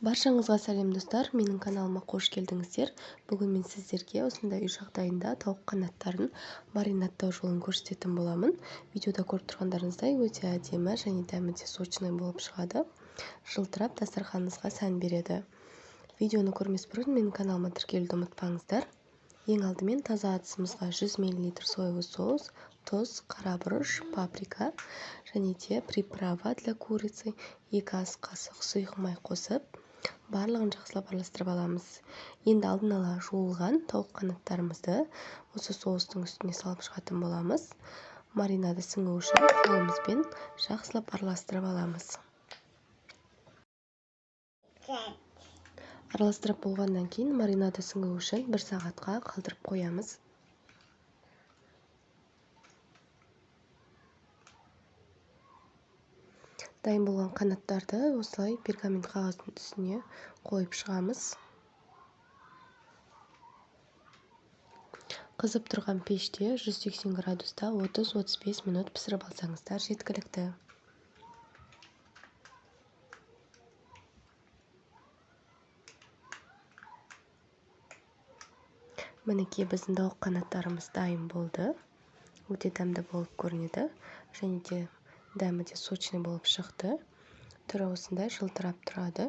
Баршаңызға сәлем достар, менің каналыма қош келдіңіздер. Бүгін мен сіздерге осындай үй жағдайында тауық қанаттарын маринадтау жолын көрсететін боламын. Видеода көріп тұрғандарыңыздай өте әдемі және дәмі де сочный болып шығады. Жылтырап дастарханыңызға сән береді. Видеоны көрмес бұрын менің каналыма тіркелуді ұмытпаңыздар. Ең алдымен таза ыдысымызға 100 мл соевый соус, тұз, қара бұрыш, паприка және де приправа для курицы 2 ас қасық сұйық май қосып, барлығын жақсылап араластырып аламыз. Енді алдын ала жуылған тауық қанаттарымызды осы соустың үстіне салып шығатын боламыз. Маринады сіңу үшін қолымызбен жақсылап араластырып аламыз. Араластырып болғаннан кейін маринады сіңу үшін 1 сағатқа қалдырып қоямыз. Дайын болған қанаттарды осылай пергамент қағаздың үстіне қойып шығамыз. Қызып тұрған пеште 180 градуста 30-35 минут пісіріп алсаңыздар жеткілікті. Мінекей біздің тауық қанаттарымыз дайын болды. Өте дәмді болып көрінеді және де дәмі де сочный болып шықты. Түрі осындай жылтырап тұрады.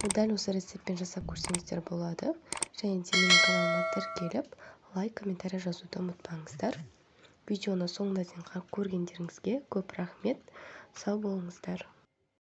Дәл осы рецептпен жасап көрсеңіздер болады. Және де менің каналыма тіркеліп, лайк, комментарий жазуды ұмытпаңыздар. Видеоны соңына дейін көргендеріңізге көп рахмет. Сау болыңыздар.